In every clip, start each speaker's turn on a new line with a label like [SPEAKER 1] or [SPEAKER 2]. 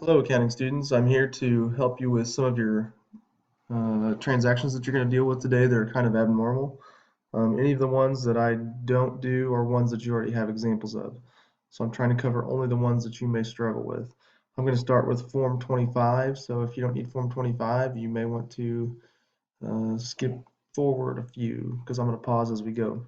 [SPEAKER 1] Hello, accounting students. I'm here to help you with some of your transactions that you're going to deal with today that are kind of abnormal. Any of the ones that I don't do are ones that you already have examples of. So I'm trying to cover only the ones that you may struggle with. I'm going to start with Form 25. So if you don't need Form 25, you may want to skip forward a few because I'm going to pause as we go.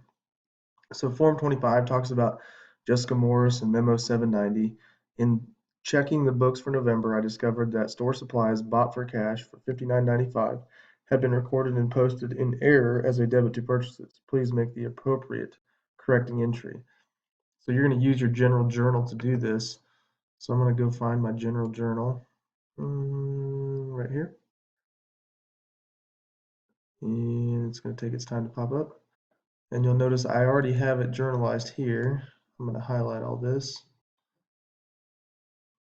[SPEAKER 1] So Form 25 talks about Jessica Morris and Memo 790. In checking the books for November, I discovered that store supplies bought for cash for $59.95 had been recorded and posted in error as a debit to purchases. Please make the appropriate correcting entry. So you're going to use your general journal to do this. So I'm going to go find my general journal right here. And it's going to take its time to pop up. And you'll notice I already have it journalized here. I'm going to highlight all this.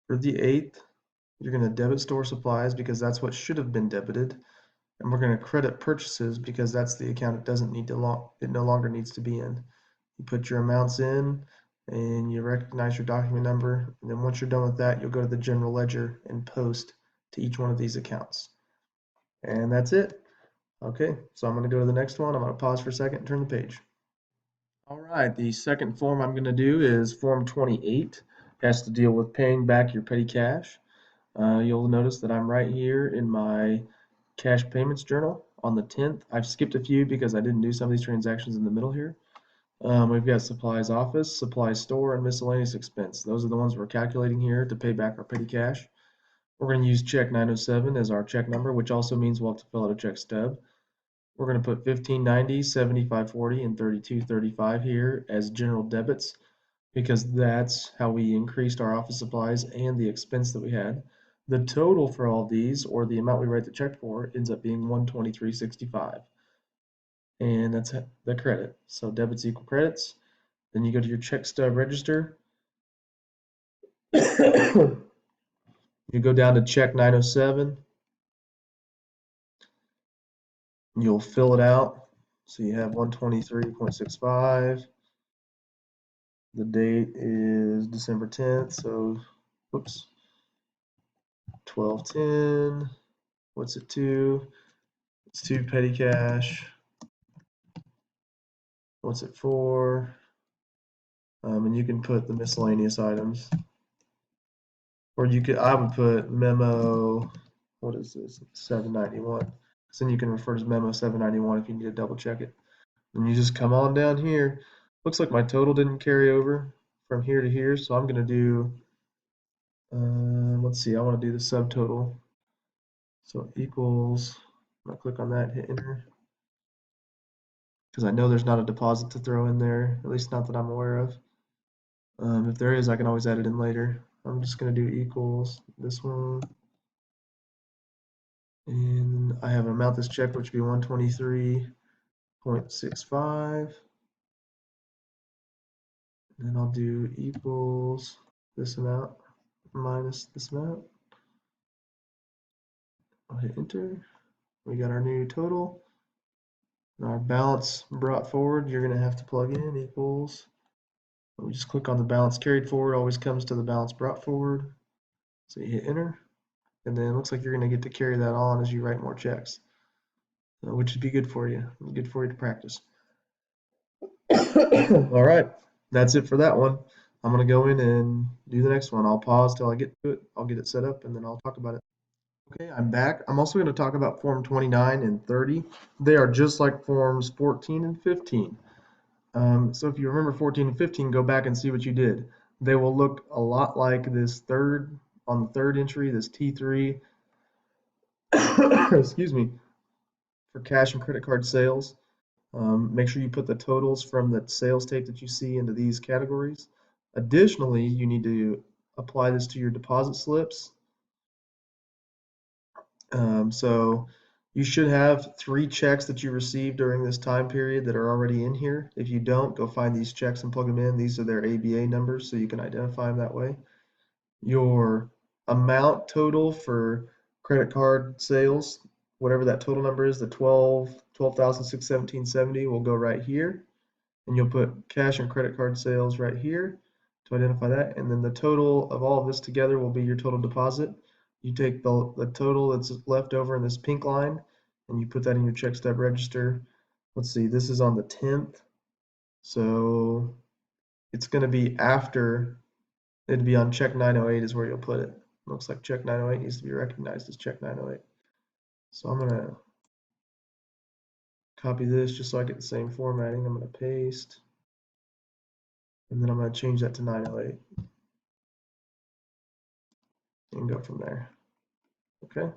[SPEAKER 1] For the 8th, you're going to debit store supplies because that's what should have been debited. And we're going to credit purchases because that's the account it doesn't need to it no longer needs to be in. You put your amounts in and you recognize your document number. And then once you're done with that, you'll go to the general ledger and post to each one of these accounts. And that's it. Okay, so I'm going to go to the next one. I'm going to pause for a second and turn the page. All right, the second form I'm going to do is Form 28. It has to deal with paying back your petty cash. You'll notice that I'm right here in my cash payments journal on the 10th. I've skipped a few because I didn't do some of these transactions in the middle here. We've got supplies office, supplies store, and miscellaneous expense. Those are the ones we're calculating here to pay back our petty cash. We're going to use check 907 as our check number, which also means we'll have to fill out a check stub. We're going to put 1590, 7540, and 3235 here as general debits because that's how we increased our office supplies and the expense that we had. The total for all these, or the amount we write the check for, ends up being 123.65, and that's the credit. So debits equal credits. Then you go to your check stub register. You go down to check 907. You'll fill it out. So you have 123.65. The date is December 10th. So, whoops, 12/10. What's it to? It's to petty cash. What's it for? And you can put the miscellaneous items, or I would put memo. What is this? 791. So then you can refer to memo 791 if you need to double check it. And you just come on down here. Looks like my total didn't carry over from here to here, so I'm going to do. Let's see. I want to do the subtotal. So equals. I'm gonna click on that, hit enter, because I know there's not a deposit to throw in there, at least not that I'm aware of. If there is, I can always add it in later. I'm just going to do equals this one. And I have an amount that's checked, which would be 123.65. And then I'll do equals this amount minus this amount. I'll hit enter. We got our new total. And our balance brought forward, you're going to have to plug in equals. We just click on the balance carried forward, always comes to the balance brought forward. So you hit enter. And then it looks like you're going to get to carry that on as you write more checks, which would be good for you. Good for you to practice. All right, that's it for that one. I'm going to go in and do the next one. I'll pause till I get to it. I'll get it set up and then I'll talk about it. Okay, I'm back. I'm also going to talk about Form 29 and 30. They are just like Forms 14 and 15. So if you remember 14 and 15, go back and see what you did. They will look a lot like this on the third entry, this T3, excuse me, for cash and credit card sales. Make sure you put the totals from the sales tape that you see into these categories. Additionally, you need to apply this to your deposit slips. So you should have 3 checks that you received during this time period that are already in here. If you don't, go find these checks and plug them in. These are their ABA numbers, so you can identify them that way. Your amount total for credit card sales, whatever that total number is, the 12,617.70 will go right here. And you'll put cash and credit card sales right here to identify that. And then the total of all of this together will be your total deposit. You take the total that's left over in this pink line and you put that in your check stub register. Let's see, this is on the 10th. So it's going to be after, it'd be on check 908 is where you'll put it. Looks like check 908 needs to be recognized as check 908. So I'm going to copy this just so I get the same formatting. I'm going to paste. And then I'm going to change that to 908. And go from there. Okay.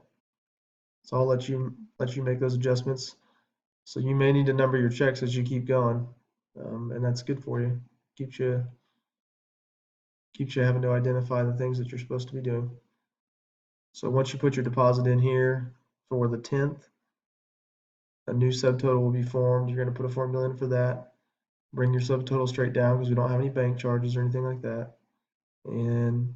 [SPEAKER 1] So I'll let you make those adjustments. So you may need to number your checks as you keep going, and that's good for you. Keeps you having to identify the things that you're supposed to be doing. So once you put your deposit in here for the 10th, a new subtotal will be formed. You're going to put a formula in for that. Bring your subtotal straight down because we don't have any bank charges or anything like that. And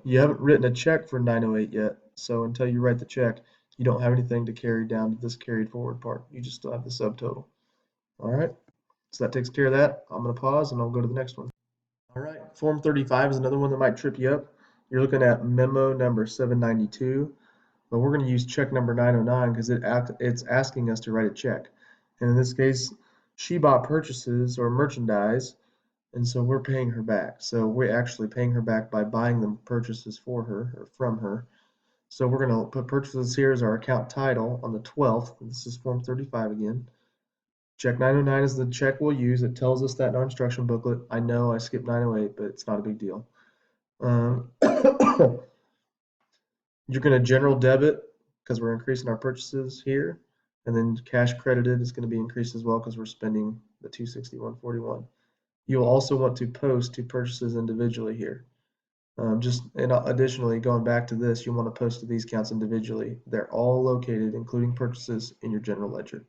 [SPEAKER 1] you haven't written a check for 908 yet. So until you write the check, you don't have anything to carry down to this carried forward part. You just still have the subtotal. All right. So that takes care of that. I'm going to pause and I'll go to the next one. All right. Form 35 is another one that might trip you up. You're looking at memo number 792, but we're going to use check number 909 because it's asking us to write a check. And in this case, she bought purchases or merchandise, and so we're paying her back. So we're actually paying her back by buying the purchases for her or from her. So we're going to put purchases here as our account title on the 12th. This is Form 35 again. Check 909 is the check we'll use. It tells us that in our instruction booklet. I know I skipped 908, but it's not a big deal. You're going to general debit because we're increasing our purchases here. And then cash credited is going to be increased as well because we're spending the 261.41. You'll also want to post two purchases individually here. Additionally, going back to this, you want to post to these accounts individually. They're all located, including purchases, in your general ledger.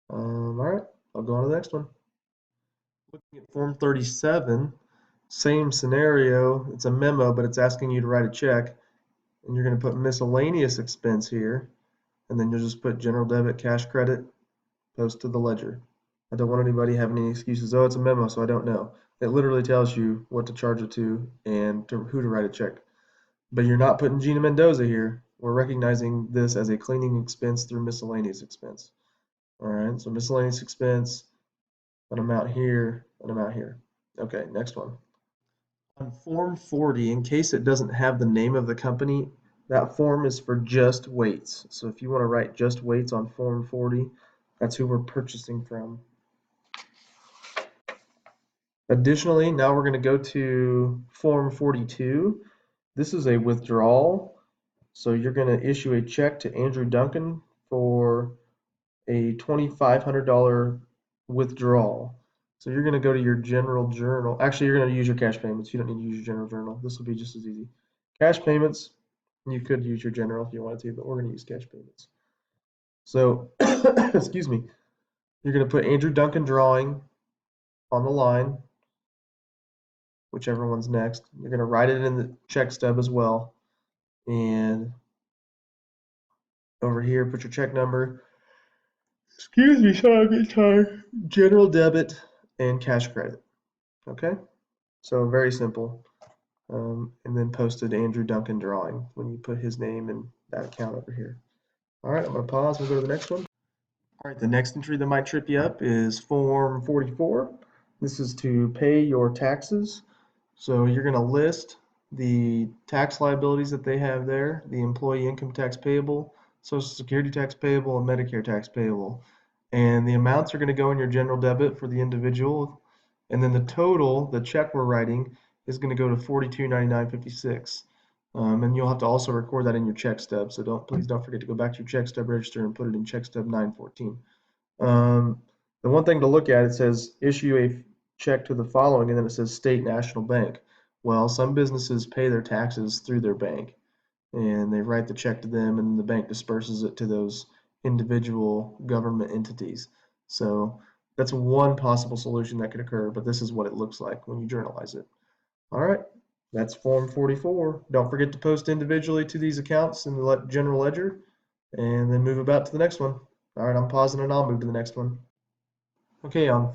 [SPEAKER 1] All right, I'll go on to the next one. Looking at Form 37, same scenario. It's a memo, but it's asking you to write a check. And you're going to put miscellaneous expense here. And then you'll just put general debit, cash credit, post to the ledger. I don't want anybody having any excuses. Oh, it's a memo, so I don't know. It literally tells you what to charge it to and who to write a check. But you're not putting Gina Mendoza here. We're recognizing this as a cleaning expense through miscellaneous expense. All right, so miscellaneous expense, an amount here, an amount here. Okay, next one. On Form 40, in case it doesn't have the name of the company, that form is for just weights. So if you want to write just weights on Form 40, that's who we're purchasing from. Additionally, now we're going to go to Form 42. This is a withdrawal. So you're going to issue a check to Andrew Duncan for a $2,500 withdrawal. So you're going to go to your general journal. Actually, you're going to use your cash payments. You don't need to use your general journal. This will be just as easy. Cash payments, you could use your general if you wanted to, but we're going to use cash payments. So, excuse me, you're going to put Andrew Duncan drawing on the line, whichever one's next. You're going to write it in the check stub as well. And over here, put your check number. Excuse me, sorry, I'm getting tired. General debit and cash credit. Okay, so very simple. And then posted Andrew Duncan drawing when you put his name in that account over here. All right, I'm going to pause. We'll go to the next one. All right, the next entry that might trip you up is Form 44. This is to pay your taxes. So you're going to list the tax liabilities that they have there, the employee income tax payable, Social Security tax payable, and Medicare tax payable. And the amounts are going to go in your general debit for the individual. And then the total, the check we're writing, is going to go to $42.99.56. And you'll have to also record that in your check stub. So please don't forget to go back to your check stub register and put it in check stub 914. The one thing to look at, it says issue a check to the following, and then it says State National Bank. Well, some businesses pay their taxes through their bank, and they write the check to them, and the bank disperses it to those individual government entities. So that's one possible solution that could occur, but this is what it looks like when you journalize it. All right, that's Form 44. Don't forget to post individually to these accounts in the general ledger, and then move about to the next one. All right, I'm pausing and I'll move to the next one. Okay, on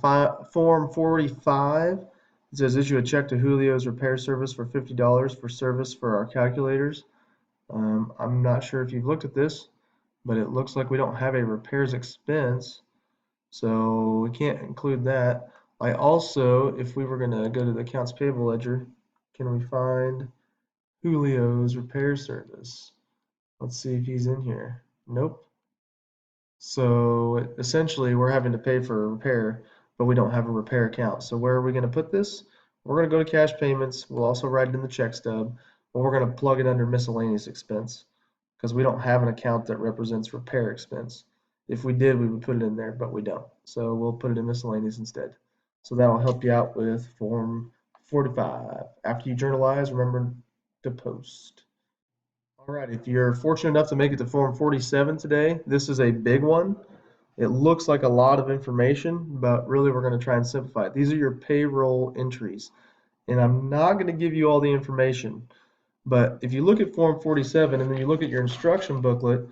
[SPEAKER 1] Form 45, it says issue a check to Julio's Repair Service for $50 for service for our calculators. I'm not sure if you've looked at this, but it looks like we don't have a repairs expense, so we can't include that. I also, if we were going to go to the accounts payable ledger, can we find Julio's Repair Service? Let's see if he's in here. Nope. So essentially, we're having to pay for a repair, but we don't have a repair account. So where are we going to put this? We're going to go to cash payments. We'll also write it in the check stub, but we're going to plug it under miscellaneous expense because we don't have an account that represents repair expense. If we did, we would put it in there, but we don't. So we'll put it in miscellaneous instead. So that'll help you out with Form 45. After you journalize, remember to post. All right, if you're fortunate enough to make it to Form 47 today, this is a big one. It looks like a lot of information, but really we're going to try and simplify it. These are your payroll entries, and I'm not going to give you all the information, but if you look at Form 47 and then you look at your instruction booklet,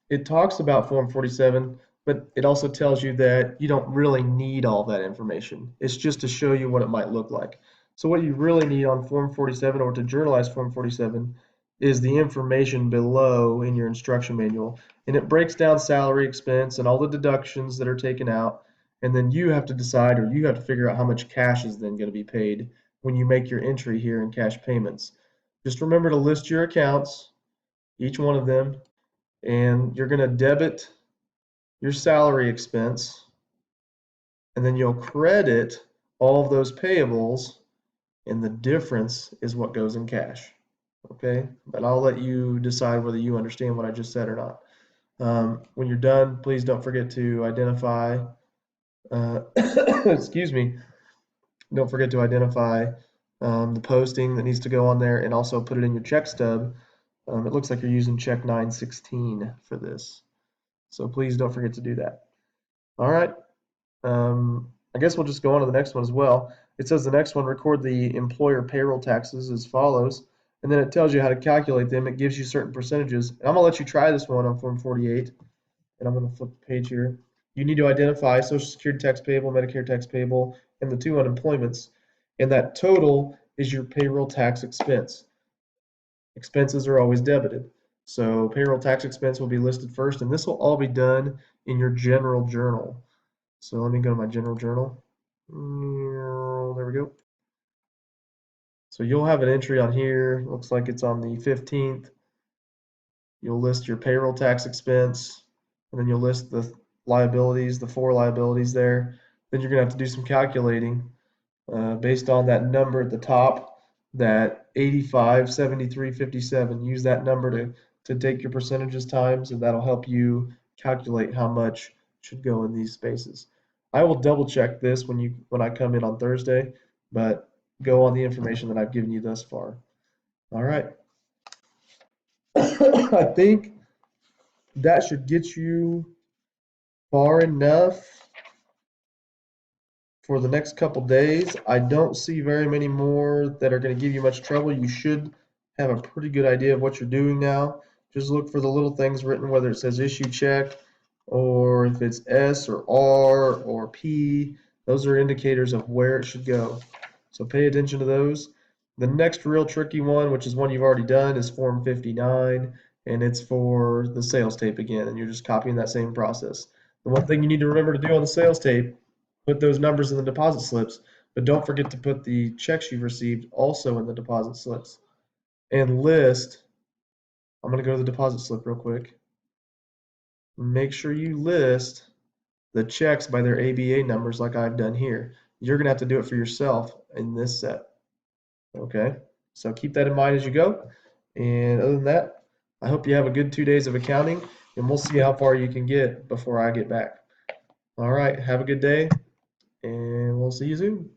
[SPEAKER 1] it talks about Form 47, but it also tells you that you don't really need all that information. It's just to show you what it might look like. So what you really need on Form 47 or to journalize Form 47 is the information below in your instruction manual. And it breaks down salary expense and all the deductions that are taken out. And then you have to decide, or you have to figure out how much cash is then going to be paid when you make your entry here in cash payments. Just remember to list your accounts, each one of them, and you're going to debit your salary expense, and then you'll credit all of those payables, and the difference is what goes in cash. Okay, but I'll let you decide whether you understand what I just said or not. When you're done, please don't forget to identify, excuse me, don't forget to identify the posting that needs to go on there and also put it in your check stub. It looks like you're using check 916 for this. So please don't forget to do that. All right. I guess we'll just go on to the next one as well. It says the next one, record the employer payroll taxes as follows. And then it tells you how to calculate them. It gives you certain percentages. And I'm going to let you try this one on Form 48. And I'm going to flip the page here. You need to identify Social Security tax payable, Medicare tax payable, and the two unemployments. And that total is your payroll tax expense. Expenses are always debited. So payroll tax expense will be listed first, and this will all be done in your general journal. So let me go to my general journal. There we go. So you'll have an entry on here. Looks like it's on the 15th. You'll list your payroll tax expense, and then you'll list the liabilities, the four liabilities there. Then you're going to have to do some calculating based on that number at the top, that 85, 73, 57. Use that number to take your percentages times, and that'll help you calculate how much should go in these spaces. I will double check this when I come in on Thursday, but go on the information that I've given you thus far. All right. I think that should get you far enough for the next couple days. I don't see very many more that are going to give you much trouble. You should have a pretty good idea of what you're doing now. Just look for the little things written, whether it says issue check or if it's S or R or P. Those are indicators of where it should go. So pay attention to those. The next real tricky one, which is one you've already done, is Form 59, and it's for the sales tape again, and you're just copying that same process. The one thing you need to remember to do on the sales tape, put those numbers in the deposit slips, but don't forget to put the checks you've received also in the deposit slips. And list, I'm going to go to the deposit slip real quick. Make sure you list the checks by their ABA numbers like I've done here. You're going to have to do it for yourself in this set. Okay, so keep that in mind as you go. And other than that, I hope you have a good 2 days of accounting, and we'll see how far you can get before I get back. All right, have a good day, and we'll see you soon.